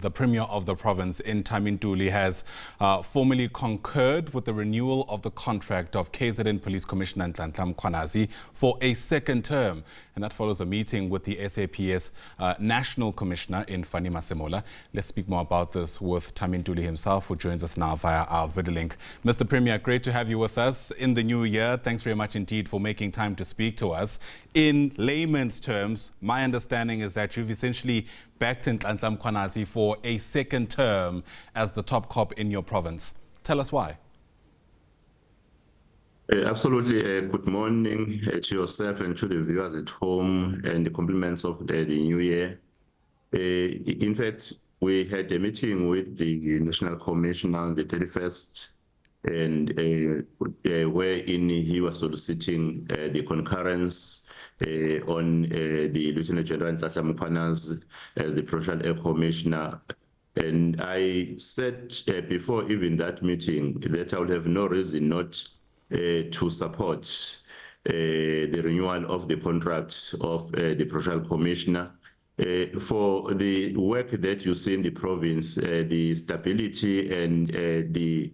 The Premier of the province, Thamsanqa Ntuli, has formally concurred with the renewal of the contract of KZN Police Commissioner Nhlanhla Mkhwanazi for a second term. And that follows a meeting with the SABC National Commissioner in Fannie Masemola. Let's speak more about this with Thamsanqa Ntuli himself, who joins us now via our video link. Mr. Premier, great to have you with us in the new year. Thanks very much indeed for making time to speak to us. In layman's terms, my understanding is that you've essentially backed Nhlanhla Mkhwanazi for a second term as the top cop in your province. Tell us why. Absolutely. Good morning to yourself and to the viewers at home, and the compliments of the new year. In fact, we had a meeting with the National Commissioner on the 31st, and wherein he was soliciting the concurrence on the Lieutenant General Nhlanhla Mkhwanazi as the Provincial Commissioner. And I said before even that meeting that I would have no reason not to support the renewal of the contract of the Provincial Commissioner. For the work that you see in the province, the stability and the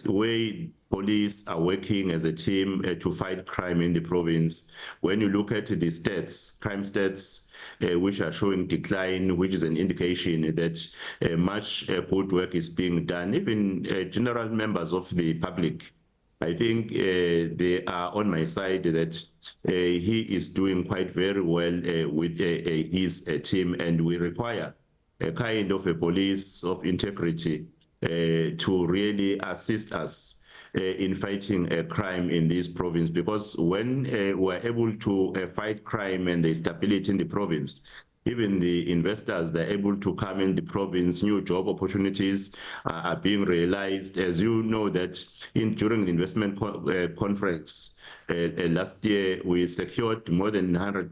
way police are working as a team to fight crime in the province. When you look at the stats, crime stats, which are showing decline, which is an indication that much good work is being done. Even general members of the public, I think they are on my side that he is doing quite very well with his team, and we require a kind of a police of integrity to really assist us in fighting crime in this province, because when we're able to fight crime and there's stability in the province, even the investors, they're able to come in the province, new job opportunities are being realized. As you know that during the investment conference last year, we secured more than 100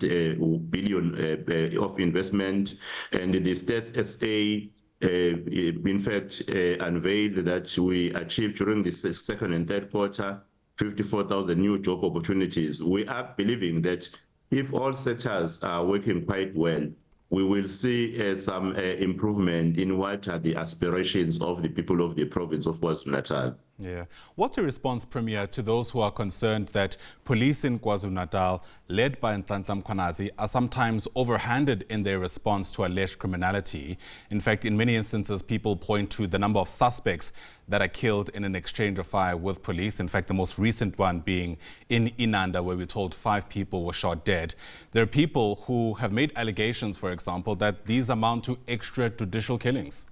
billion of investment, and the Stats SA in fact unveiled that we achieved during the second and third quarter 54,000 new job opportunities. We are believing that if all sectors are working quite well, we will see some improvement in what are the aspirations of the people of the province of KwaZulu-Natal. Yeah. What's your response, Premier, to those who are concerned that police in KwaZulu-Natal, led by Nhlanhla Mkhwanazi, are sometimes overhanded in their response to alleged criminality? In fact, in many instances, people point to the number of suspects that are killed in an exchange of fire with police. In fact, the most recent one being in Inanda, where we're told 5 people were shot dead. There are people who have made allegations, for example, that these amount to extrajudicial killings.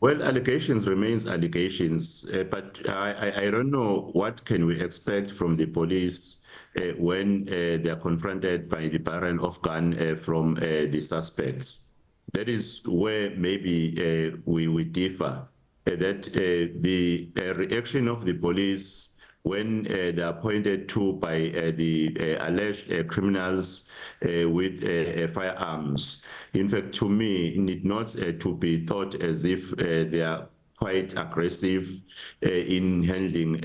Well, allegations remains allegations, but I don't know what can we expect from the police when they are confronted by the barrel of gun from the suspects. That is where maybe we differ, that the reaction of the police when they are pointed to by the alleged criminals with firearms, in fact, to me, need not to be thought as if they are quite aggressive in handling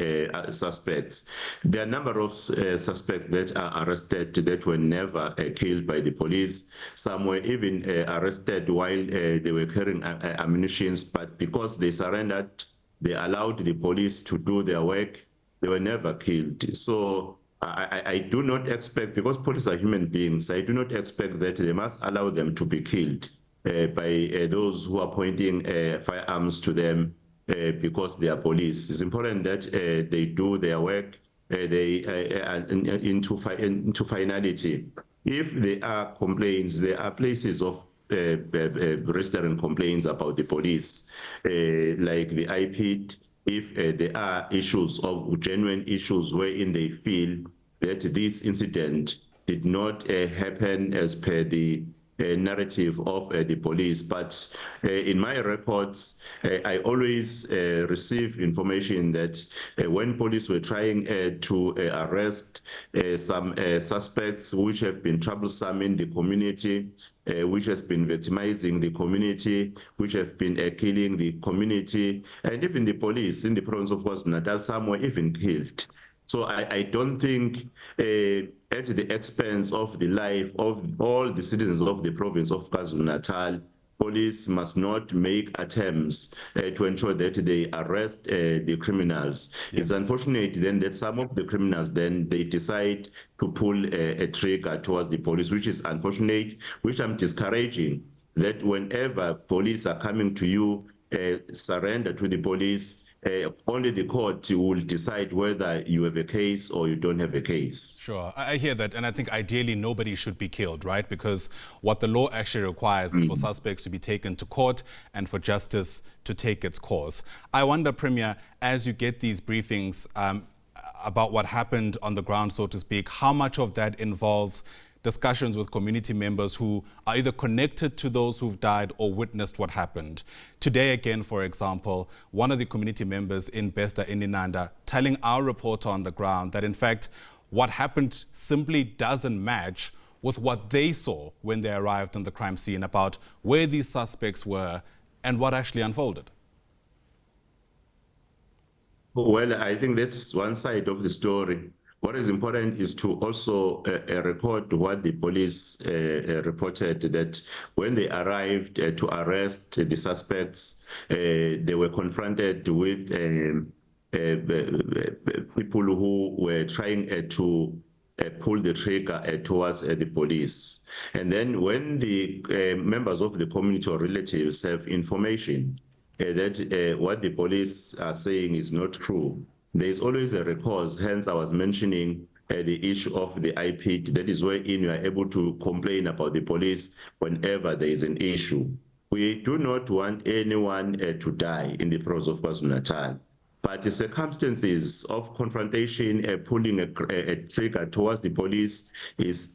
suspects. There are a number of suspects that are arrested that were never killed by the police. Some were even arrested while they were carrying ammunition, but because they surrendered, they allowed the police to do their work. They were never killed. So I do not expect, because police are human beings, I do not expect that they must allow them to be killed by those who are pointing firearms to them because they are police. It's important that they do their work into finality. If there are complaints, there are places of registering complaints about the police, like the IPID. If there are issues of genuine issues wherein they feel that this incident did not happen as per the narrative of the police. But in my reports, I always receive information that when police were trying to arrest some suspects which have been troublesome in the community, which has been victimizing the community, which have been killing the community, and even the police in the province of KwaZulu-Natal, some were even killed. So I don't think at the expense of the life of all the citizens of the province of KwaZulu-Natal, police must not make attempts to ensure that they arrest the criminals. Yeah. It's unfortunate then that some of the criminals then they decide to pull a trigger towards the police, which is unfortunate, which I'm discouraging, that whenever police are coming to you, surrender to the police. Only the court will decide whether you have a case or you don't have a case. Sure, I hear that, and I think ideally nobody should be killed, right? Because what the law actually requires is for suspects to be taken to court and for justice to take its course. I wonder, Premier, as you get these briefings about what happened on the ground, so to speak, how much of that involves discussions with community members who are either connected to those who've died or witnessed what happened. Today again, for example, one of the community members in Besta in Inanda telling our reporter on the ground that in fact what happened simply doesn't match with what they saw when they arrived on the crime scene about where these suspects were and what actually unfolded. Well, I think that's one side of the story. What is important is to also record what the police reported, that when they arrived to arrest the suspects, they were confronted with people who were trying to pull the trigger towards the police. And then when the members of the community or relatives have information that what the police are saying is not true, there is always a recourse. Hence, I was mentioning the issue of the IP. That is wherein you are able to complain about the police whenever there is an issue. We do not want anyone to die in the province of KwaZulu-Natal. But the circumstances of confrontation, pulling a trigger towards the police is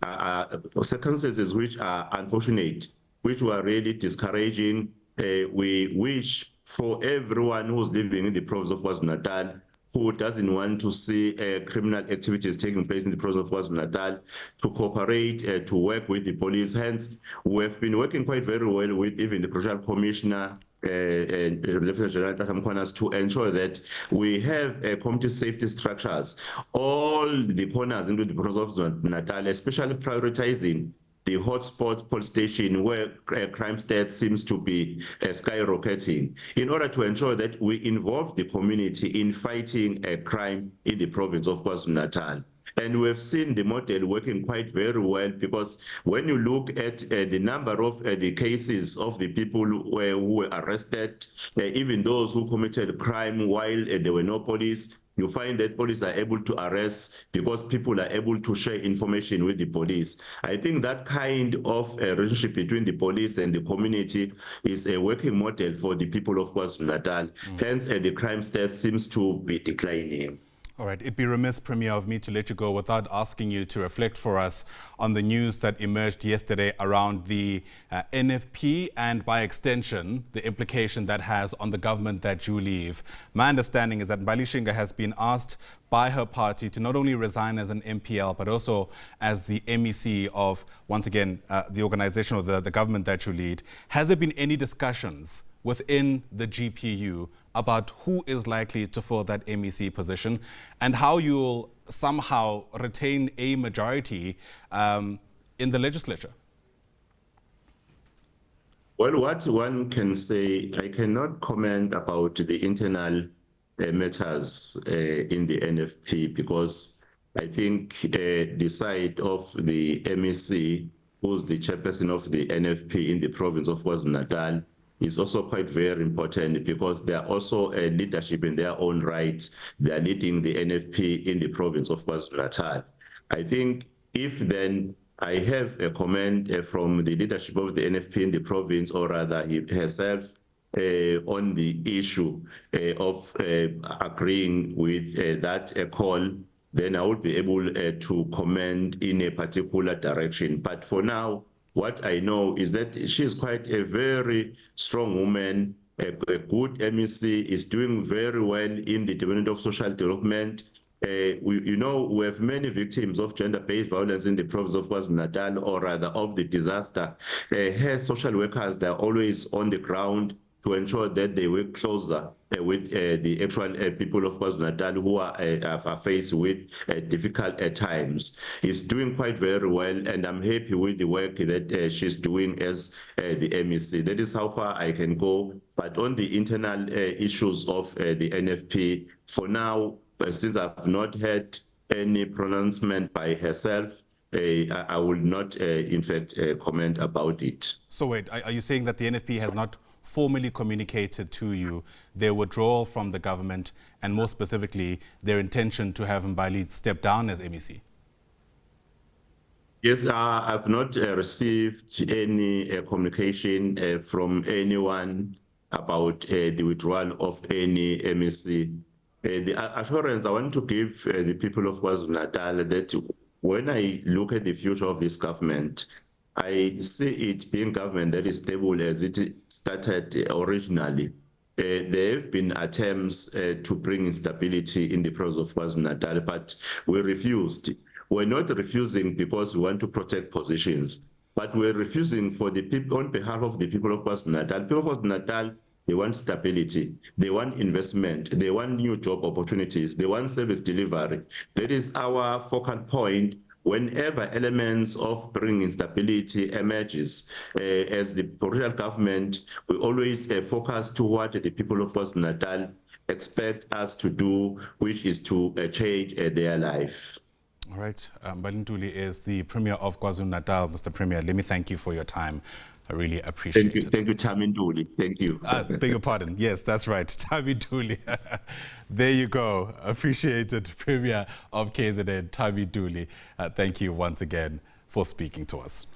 circumstances which are unfortunate, which were really discouraging. We wish for everyone who's living in the province of KwaZulu-Natal who doesn't want to see criminal activities taking place in the province of KwaZulu-Natal to cooperate, to work with the police. Hence, we have been working quite very well with even the Provincial Commissioner, Lieutenant General Nhlanhla Mkhwanazi, to ensure that we have community safety structures, all the corners into the province of KwaZulu-Natal, especially prioritizing the hotspot police station where crime stats seems to be skyrocketing, in order to ensure that we involve the community in fighting crime in the province of KwaZulu-Natal. And we have seen the model working quite very well, because when you look at the number of the cases of the people who were arrested, even those who committed crime while there were no police, you find that police are able to arrest because people are able to share information with the police. I think that kind of relationship between the police and the community is a working model for the people of KwaZulu-Natal. Hence, the crime stats seems to be declining. All right, it'd be remiss, Premier, of me to let you go without asking you to reflect for us on the news that emerged yesterday around the NFP and, by extension, the implication that has on the government that you leave. My understanding is that Mbali has been asked by her party to not only resign as an MPL, but also as the MEC of, once again, the organization or the government that you lead. Has there been any discussions within the GPU about who is likely to fill that MEC position and how you'll somehow retain a majority in the legislature? Well, what one can say, I cannot comment about the internal matters in the NFP, because I think the side of the MEC, who's the chairperson of the NFP in the province of KwaZulu-Natal, is also quite very important, because they are also a leadership in their own right. They are leading the NFP in the province of KwaZulu-Natal. I think if then I have a comment from the leadership of the NFP in the province, or rather herself, on the issue of agreeing with that call, then I would be able to comment in a particular direction. But for now, what I know is that she is quite a very strong woman, a good MEC, is doing very well in the development of social development. We have many victims of gender-based violence in the province of KwaZulu-Natal, or rather of the disaster. Her social workers, they're always on the ground to ensure that they work closer with the actual people of KwaZulu-Natal who are faced with difficult times. He's doing quite very well, and I'm happy with the work that she's doing as the MEC. That is how far I can go. But on the internal issues of the NFP, for now, since I've not had any pronouncement by herself, I will not, in fact, comment about it. So wait, are you saying that the NFP has not formally communicated to you their withdrawal from the government and more specifically their intention to have Mbali step down as MEC? Yes, I've not received any communication from anyone about the withdrawal of any MEC. The assurance I want to give the people of KwaZulu-Natal that when I look at the future of this government, I see it being government that is stable as it started originally. There have been attempts to bring instability in the province of KwaZulu-Natal, but we refused. We're not refusing because we want to protect positions, but we're refusing for the people on behalf of the people of KwaZulu-Natal. People of KwaZulu-Natal, they want stability, they want investment, they want new job opportunities, they want service delivery. That is our focal point. Whenever elements of bringing stability emerges, as the provincial government, we always focus to what the people of KwaZulu-Natal expect us to do, which is to change their life. All right. Nhlanhla Ntuli is the Premier of KwaZulu-Natal. Mr. Premier, let me thank you for your time. I really appreciate it. Thank you, Thamsanqa Ntuli. Thank you. Beg your pardon. Yes, that's right. Thamsanqa Ntuli. There you go. Appreciated Premier of KZN, Thamsanqa Ntuli. Thank you once again for speaking to us.